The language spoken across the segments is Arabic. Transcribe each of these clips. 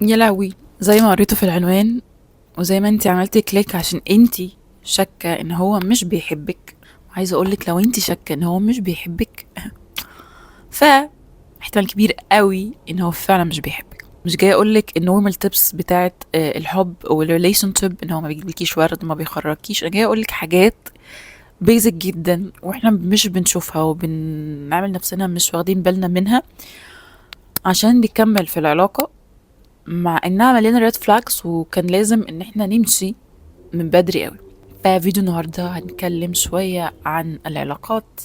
يا لهوي، زي ما قريته في العنوان وزي ما انتي عملتي كليك عشان انتي شاكة ان هو مش بيحبك. وعايزة اقولك لو انتي شاكة ان هو مش بيحبك ف احتمال كبير قوي ان هو فعلا مش بيحبك. مش جاي اقولك النورمال تيبس بتاعت الحب والريليشن شيب ان هو ما بيجيبلكيش ورد ما بيخرجكيش. انا جاي اقولك حاجات بيزك جدا واحنا مش بنشوفها وبنعمل نفسنا مش واخدين بالنا منها عشان نكمل في العلاقة، مع انها مليانه ريد فلاجز وكان لازم ان احنا نمشي من بدري قوي. ففيديو النهارده هنتكلم شويه عن العلاقات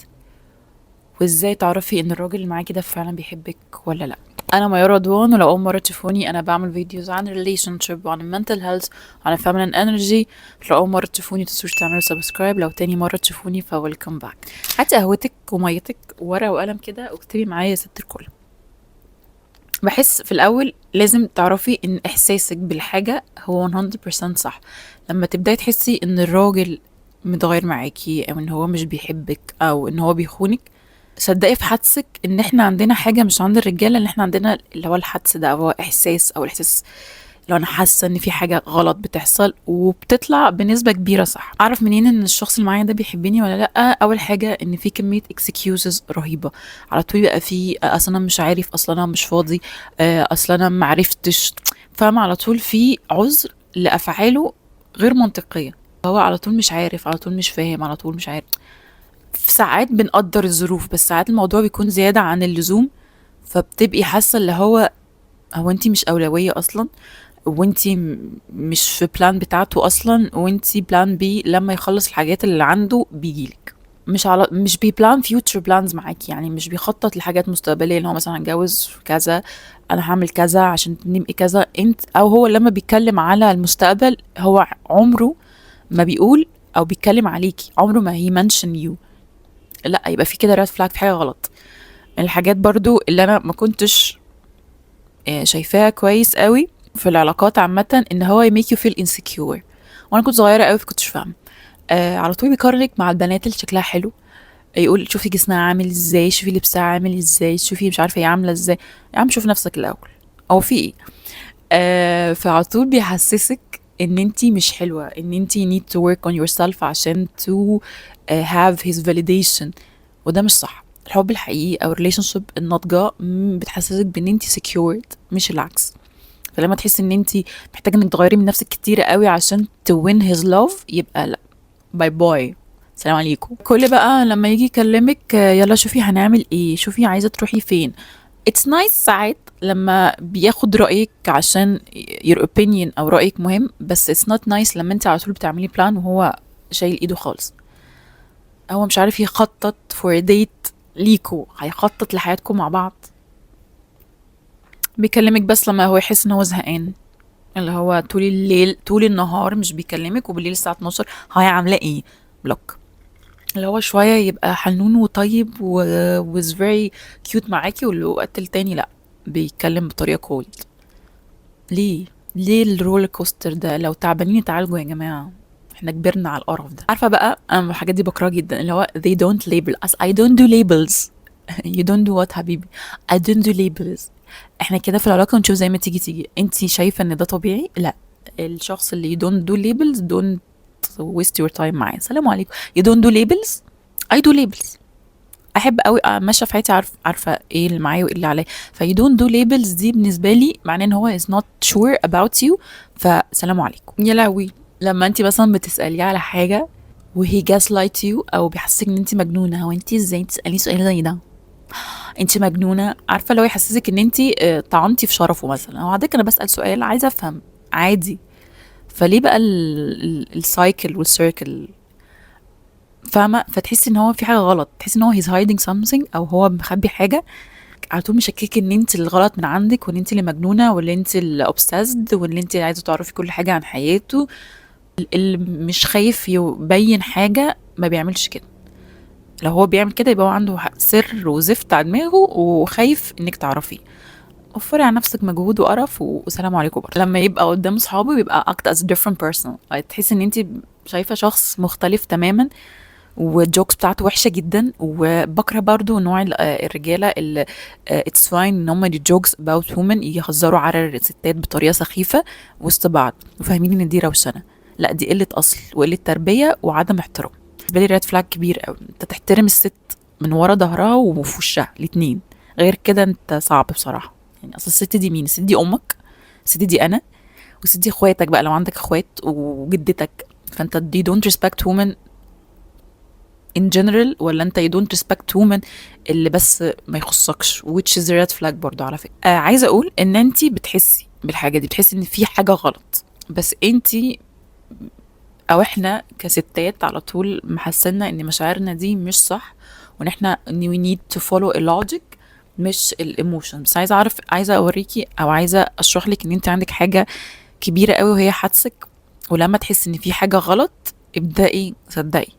وازاي تعرفي ان الراجل اللي معاكي ده فعلا بيحبك ولا لا. انا ميار رضوان، ولو اول مره تشوفوني انا بعمل فيديوز عن ريليشن شيب وعن المنتل هيلث وعن الفيمينين انرجي. لو اول مره تشوفوني متنسوش تعملوا سبسكرايب، لو تاني مره تشوفوني فويلكم باك. هاتي قهوتك وميتك وورقه وقلم كده واكتبي معايا يا ست الكل. بحس في الأول لازم تعرفي إن إحساسك بالحاجة هو 100% صح. لما تبدأي تحسي إن الراجل متغير معاكي أو إن هو مش بيحبك أو إن هو بيخونك، صدقي في حدسك إن إحنا عندنا حاجة مش عند الرجالة، اللي إحنا عندنا اللي هو الحدس ده، أو هو إحساس أو الإحساس لو أنا حاسة إن في حاجة غلط بتحصل وبتطلع بنسبة كبيرة صح. أعرف منين إن الشخص اللي معايا ده بيحبني ولا لأ؟ أول حاجة إن في كمية excuses رهيبة. على طول بيبقى في أصل أنا مش عارف، أصل أنا مش فاضي، أصل أنا معرفتش. فاهمة؟ على طول في عذر لأفعاله غير منطقية. هو على طول مش عارف، على طول مش فاهم، على طول مش عارف. في ساعات بنقدر الظروف، بس ساعات الموضوع بيكون زيادة عن اللزوم، فبتبقي حاسة اللي هو انتي مش أولوية أصلا، وانتي مش في بلان بتاعته اصلا، وانتي بلان بي لما يخلص الحاجات اللي عنده بيجيلك. مش بيبلان فيوتشر بلانز معاكي، يعني مش بيخطط لحاجات مستقبليه اللي هو مثلا هتجوز في كذا، انا هعمل كذا عشان نبقى كذا. انت او هو لما بيتكلم على المستقبل هو عمره ما بيقول او بيتكلم عليكي، عمره ما هي منشن يو. لا، يبقى في كده ريد فلاج، في حاجه غلط. من الحاجات برضو اللي انا ما كنتش شايفاها كويس قوي في العلاقات عامة ان هو make you feel insecure. وانا كنت صغيرة قوي فكنتش فاهمة. على طول بيقارنك مع البنات اللي شكلها حلو، يقول شوفي جسمها عامل ازاي، شوفي لبسها عامل ازاي، شوفي مش عارفة هي عاملة ازاي. يا عم شوف نفسك الاول، او في ايه. فعلى طول بيحسسك ان انتي مش حلوة، ان انتي need to work on yourself عشان to have his validation. وده مش صح. الحب الحقيقي او الريليشن شيب الناضجة بتحسسك بان انتي secured، مش العكس. فلما تحسي ان انت محتاجه انك تغيري من نفسك كتير قوي عشان to win his love، يبقى لا، باي باي، سلام عليكم. كل بقى لما يجي يكلمك يلا شوفي هنعمل ايه، شوفي عايزه تروحي فين. it's nice ساعات لما بياخد رايك عشان your opinion او رايك مهم، بس it's not nice لما انت على طول بتعملي بلان وهو شايل ايده خالص. هو مش عارف يخطط for a date ليكوا، هيخطط لحياتكم مع بعض. بيكلمك بس لما هو يحس ان هو زهقان، اللي هو طول الليل طول النهار مش بيكلمك، وبالليل الساعة 12 هاي عاملة ايه، بلوك. اللي هو شوية يبقى حنون وطيب و was very cute معاكي، والوقت التاني لأ، بيتكلم بطريقة كولد. ليه الرولر كوستر ده؟ لو تعبانين تعالجوا يا جماعة، احنا كبرنا على القرف ده. عارفة بقى انا الحاجات دي بكرهها جدا، اللي هو they don't label us. I don't do labels. you don't do what حبيبي؟ I don't do labels. احنا كده في العلاقة ونشوف زي ما تيجي تيجي. انتي شايفة ان ده طبيعي؟ لا. الشخص اللي you don't do labels don't waste your time معاه. سلام عليكم. you don't do labels. I do labels. احب قوي ماشيه في حياتي عارفه ايه اللي معايا وايه اللي عليا. ف you don't do labels دي بالنسبه لي معناه ان هو is not sure about you. فسلام عليكم. يا لهوي، لما انت مثلا بتساليه على حاجه وهي gaslight you او بيحسسك ان انت مجنونه، هو انت ازاي تسالي سؤال زي ده؟ انت مجنونه. عارفه لو يحسسك ان انت طعنتي في شرفه مثلا، او عادك انا بسال سؤال عايزه افهم عادي. فليه بقى السايكل والسيركل؟ فاهمه؟ فتحسي ان هو في حاجه غلط، تحسي ان هو he's hiding something او هو مخبي حاجه. على طول مشكك ان انت الغلط من عندك، وان انت اللي مجنونه، واللي انت اللي obsessed، واللي انت عايزه تعرفي كل حاجه عن حياته. اللي مش خايف يبين حاجه ما بيعملش كده. لو هو بيعمل كده يبقى هو عنده سر وزفت على دماغه وخايف انك تعرفيه. وفري على نفسك مجهود وقرف وسلام عليكم. برضه لما يبقى قدام صحابه بيبقى act as a different person، تحسي ان انت شايفه شخص مختلف تماما، والجوكس بتاعته وحشه جدا. وبكره برضو نوع الرجاله اللي اتس فاين ان هم الجوكس اباوت وومن يهزروا على الستات بطريقه سخيفه وسط بعض وفاهمين ان دي روشنه. لا، دي قله اصل وقله تربيه وعدم احترام. بالنسبه لي ريد فلاج كبير قوي. انت تحترم الست من ورا ظهرها وفي وشها الاتنين، غير كده انت صعب بصراحه. يعني اصل الست دي مين؟ الست دي امك، الست دي انا، والست دي اخواتك بقى لو عندك اخوات، وجدتك. فانت دي don't respect women in general، ولا انت you don't respect women اللي بس ما يخصكش، which is a red flag برضو على فكرة. عايزة اقول ان انت بتحسي بالحاجة دي، بتحسي ان في حاجة غلط، بس انت او احنا كستات على طول محسنا ان مشاعرنا دي مش صح، وان احنا ان we need to follow a logic مش الايموشن. بس عايزه اوريكي او عايزه اشرح لك ان انت عندك حاجه كبيره قوي وهي حدسك. ولما تحسي ان في حاجه غلط، ابدأي صدقي،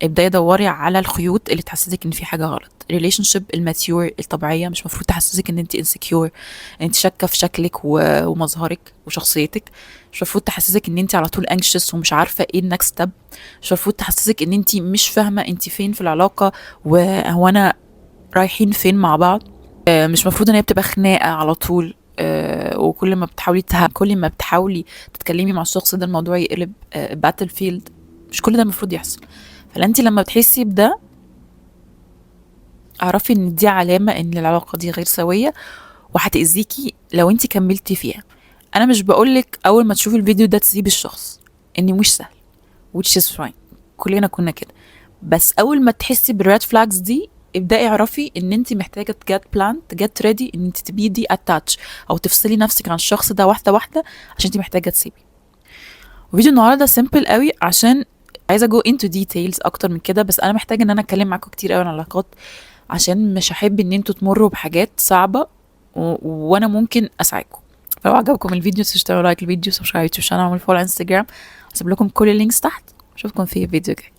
ابدأي دوري على الخيوط اللي تحسسك ان في حاجه غلط. الريليشن شيب الماتيور الطبيعيه مش مفروض تحسسك ان انت انسكيور، ان انت شاكه في شكلك ومظهرك وشخصيتك. مش مفروض تحسسك ان انت على طول انكشس ومش عارفه ايه النكست ستيب. مش مفروض تحسسك ان انت مش فاهمه انت فين في العلاقه وهو انا رايحين فين مع بعض. مش مفروض ان هي بتبقى خناقه على طول. وكل ما بتحاولي كل ما بتحاولي تتكلمي مع الشخص ده الموضوع يقلب باتل فيلد. مش كل ده المفروض يحصل. فانت لما بتحسي بده اعرفي ان دي علامة ان العلاقة دي غير سوية وهتأذيكي لو انت كملتي فيها. انا مش بقولك اول ما تشوفي الفيديو ده تسيبي الشخص، اني مش سهل which is fine، كلنا كنا كده. بس اول ما تحسي بالريد فلاجز دي ابدأي اعرفي ان انت محتاجة get plan get ready ان انت تبي دي attach او تفصلي نفسك عن الشخص ده واحدة واحدة، عشان انت محتاجة تسيبي. وفيديو النهارده سيمبل قوي عشان عايزه جو انتو ديتيلز اكتر من كده، بس انا محتاجه ان انا اتكلم معاكم كتير قوي عن العلاقات، عشان مش هحب ان انتوا تمروا بحاجات صعبه وانا ممكن اساعدكم. فلو عجبكم الفيديو متنسوش تعملوا لايك الفيديو، سبسكرايب يوتيوب شانل، واعملوا فولو انستجرام. هسيب لكم كل اللينكس تحت. اشوفكم في فيديو جاي.